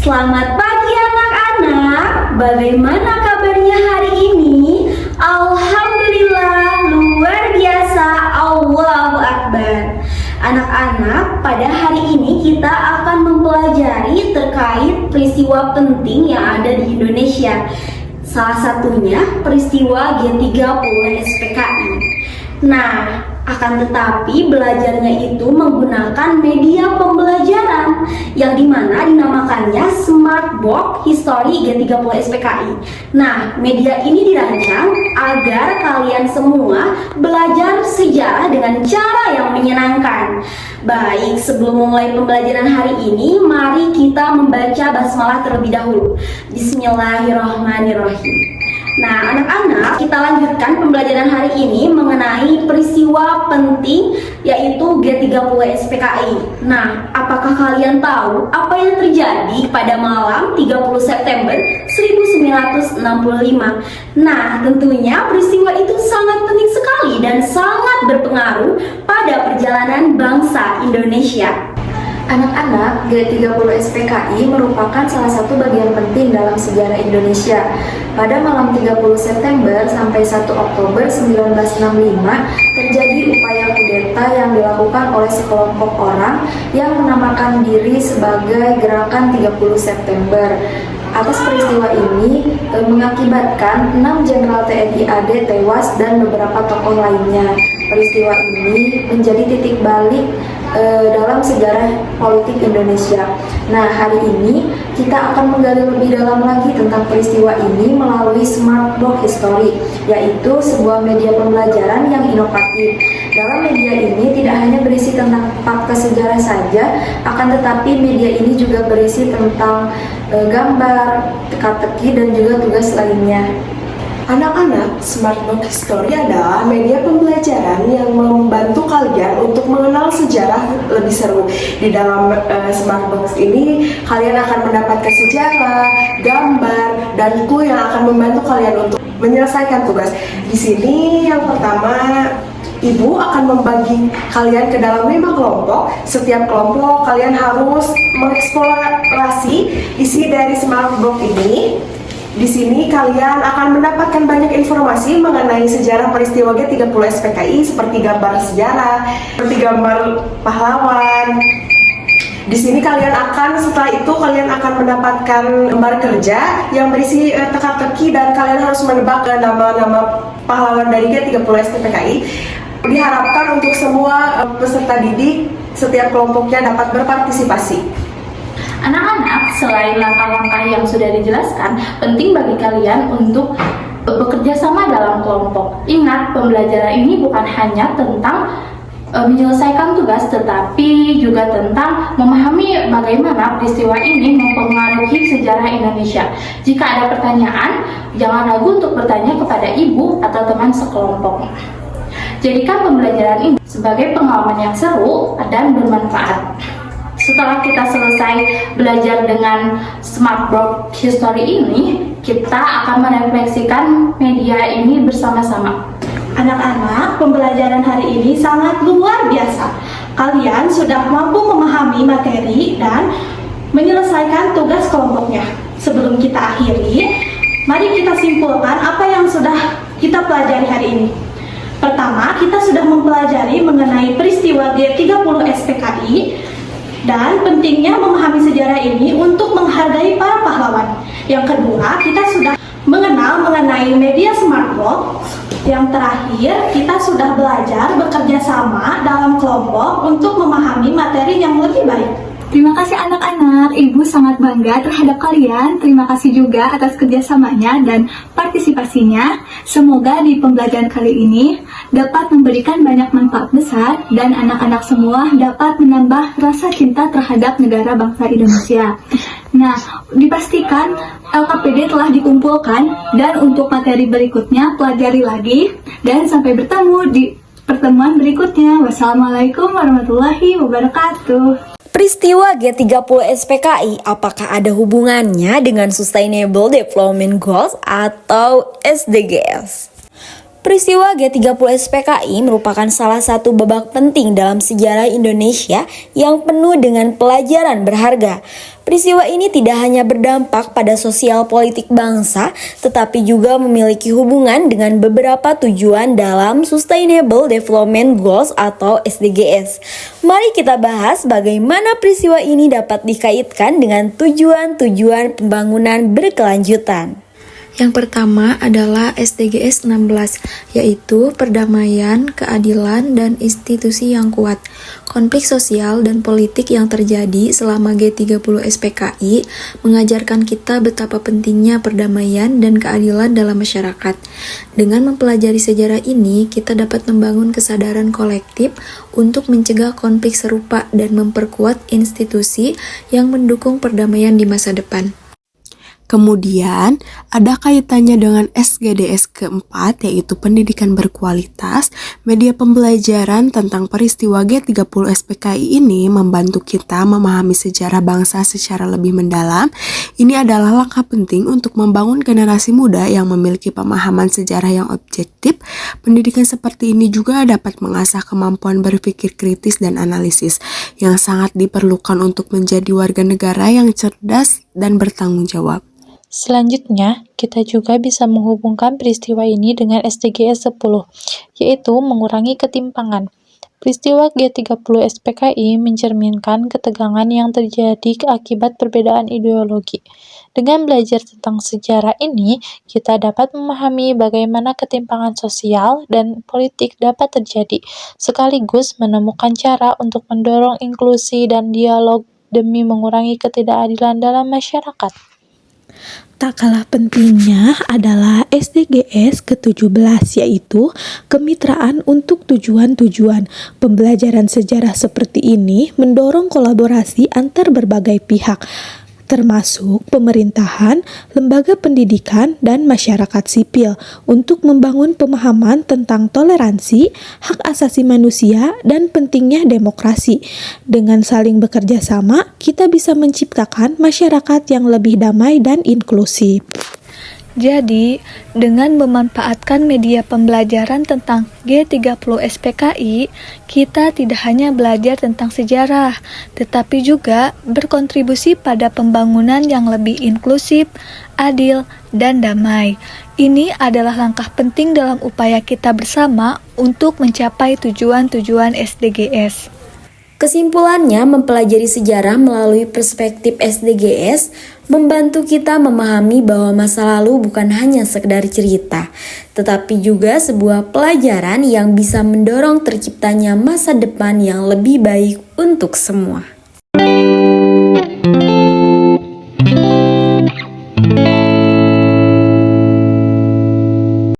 Selamat pagi anak-anak, bagaimana kabarnya hari ini? Alhamdulillah, luar biasa, Allahu Akbar. Anak-anak, pada hari ini kita akan mempelajari terkait peristiwa penting yang ada di Indonesia. Salah satunya peristiwa G30 SPKI. Nah, akan tetapi belajarnya itu menggunakan media pembelajaran yang dimana dinamakannya Smartbox History G30 SPKI. Nah, media ini dirancang agar kalian semua belajar sejarah dengan cara yang menyenangkan. Baik, sebelum memulai pembelajaran hari ini, mari kita membaca basmalah terlebih dahulu. Bismillahirrahmanirrahim. Nah, anak-anak, kita lanjutkan pembelajaran hari ini mengenai peristiwa penting yaitu G30 SPKI. Nah, apakah kalian tahu apa yang terjadi pada malam 30 September 1965? Nah, tentunya peristiwa itu sangat penting sekali dan sangat berpengaruh pada perjalanan bangsa Indonesia. Anak-anak, G30 SPKI merupakan salah satu bagian penting dalam sejarah Indonesia. Pada malam 30 September sampai 1 Oktober 1965, terjadi upaya kudeta yang dilakukan oleh sekelompok orang yang menamakan diri sebagai Gerakan 30 September. Atas peristiwa ini mengakibatkan 6 Jenderal TNI AD tewas dan beberapa tokoh lainnya. Peristiwa ini menjadi titik balik dalam sejarah politik Indonesia. Nah, hari ini kita akan menggali lebih dalam lagi tentang peristiwa ini melalui Smartbox History, yaitu sebuah media pembelajaran yang inovatif. Dalam media ini tidak hanya berisi tentang fakta sejarah saja, akan tetapi media ini juga berisi tentang gambar, teka-teki, dan juga tugas lainnya. Anak-anak, Smartbox History adalah media pembelajaran yang membantu kalian untuk mengenal sejarah lebih seru. Di dalam Smartbox ini, kalian akan mendapatkan sejarah, gambar, dan clue yang akan membantu kalian untuk menyelesaikan tugas. Di sini yang pertama, Ibu akan membagi kalian ke dalam 5 kelompok. Setiap kelompok kalian harus mengeksplorasi isi dari Smartbox ini. Di sini kalian akan mendapatkan banyak informasi mengenai sejarah peristiwa G30 SPKI seperti gambar sejarah, seperti gambar pahlawan. Di sini setelah itu kalian akan mendapatkan lembar kerja yang berisi teka-teki dan kalian harus menebak nama-nama pahlawan dari G30 SPKI. Diharapkan untuk semua peserta didik setiap kelompoknya dapat berpartisipasi. Anak-anak, selain langkah-langkah yang sudah dijelaskan, penting bagi kalian untuk bekerja sama dalam kelompok. Ingat, pembelajaran ini bukan hanya tentang menyelesaikan tugas, tetapi juga tentang memahami bagaimana peristiwa ini mempengaruhi sejarah Indonesia. Jika ada pertanyaan, jangan ragu untuk bertanya kepada ibu atau teman sekelompok. Jadikan pembelajaran ini sebagai pengalaman yang seru dan bermanfaat. Setelah kita selesai belajar dengan Smartbox History ini, kita akan merefleksikan media ini bersama-sama. Anak-anak, pembelajaran hari ini sangat luar biasa. Kalian sudah mampu memahami materi dan menyelesaikan tugas kelompoknya. Sebelum kita akhiri, mari kita simpulkan apa yang sudah kita pelajari hari ini. Pertama, kita sudah mempelajari mengenai peristiwa G30 SPKI dan pentingnya memahami sejarah ini untuk menghargai para pahlawan. Yang kedua, kita sudah mengenal mengenai media Smartbox. Yang terakhir, kita sudah belajar bekerja sama dalam kelompok untuk memahami materi yang lebih baik. Terima kasih anak-anak, Ibu sangat bangga terhadap kalian. Terima kasih juga atas kerjasamanya dan partisipasinya. Semoga di pembelajaran kali ini dapat memberikan banyak manfaat besar dan anak-anak semua dapat menambah rasa cinta terhadap negara bangsa Indonesia. Nah, dipastikan LKPD telah dikumpulkan dan untuk materi berikutnya pelajari lagi dan sampai bertemu di pertemuan berikutnya. Wassalamualaikum warahmatullahi wabarakatuh. Peristiwa G30 SPKI apakah ada hubungannya dengan Sustainable Development Goals atau SDGs? Peristiwa G30 SPKI merupakan salah satu babak penting dalam sejarah Indonesia yang penuh dengan pelajaran berharga. Peristiwa ini tidak hanya berdampak pada sosial politik bangsa, tetapi juga memiliki hubungan dengan beberapa tujuan dalam Sustainable Development Goals atau SDGs. Mari kita bahas bagaimana peristiwa ini dapat dikaitkan dengan tujuan-tujuan pembangunan berkelanjutan. Yang pertama adalah SDGs 16, yaitu perdamaian, keadilan, dan institusi yang kuat. Konflik sosial dan politik yang terjadi selama G30 SPKI mengajarkan kita betapa pentingnya perdamaian dan keadilan dalam masyarakat. Dengan mempelajari sejarah ini, kita dapat membangun kesadaran kolektif untuk mencegah konflik serupa dan memperkuat institusi yang mendukung perdamaian di masa depan. Kemudian, ada kaitannya dengan SGDS keempat, yaitu pendidikan berkualitas. Media pembelajaran tentang peristiwa G30 SPKI ini membantu kita memahami sejarah bangsa secara lebih mendalam. Ini adalah langkah penting untuk membangun generasi muda yang memiliki pemahaman sejarah yang objektif. Pendidikan seperti ini juga dapat mengasah kemampuan berpikir kritis dan analisis, yang sangat diperlukan untuk menjadi warga negara yang cerdas dan bertanggung jawab. Selanjutnya, kita juga bisa menghubungkan peristiwa ini dengan SDGs 10, yaitu mengurangi ketimpangan. Peristiwa G30 SPKI mencerminkan ketegangan yang terjadi akibat perbedaan ideologi. Dengan belajar tentang sejarah ini, kita dapat memahami bagaimana ketimpangan sosial dan politik dapat terjadi, sekaligus menemukan cara untuk mendorong inklusi dan dialog demi mengurangi ketidakadilan dalam masyarakat. Tak kalah pentingnya adalah SDGs ke-17, yaitu kemitraan untuk tujuan-tujuan. Pembelajaran sejarah seperti ini mendorong kolaborasi antar berbagai pihak, termasuk pemerintahan, lembaga pendidikan, dan masyarakat sipil untuk membangun pemahaman tentang toleransi, hak asasi manusia, dan pentingnya demokrasi. Dengan saling bekerja sama, kita bisa menciptakan masyarakat yang lebih damai dan inklusif. Jadi, dengan memanfaatkan media pembelajaran tentang G30 SPKI, kita tidak hanya belajar tentang sejarah, tetapi juga berkontribusi pada pembangunan yang lebih inklusif, adil, dan damai. Ini adalah langkah penting dalam upaya kita bersama untuk mencapai tujuan-tujuan SDGs. Kesimpulannya, mempelajari sejarah melalui perspektif SDGs membantu kita memahami bahwa masa lalu bukan hanya sekedar cerita, tetapi juga sebuah pelajaran yang bisa mendorong terciptanya masa depan yang lebih baik untuk semua.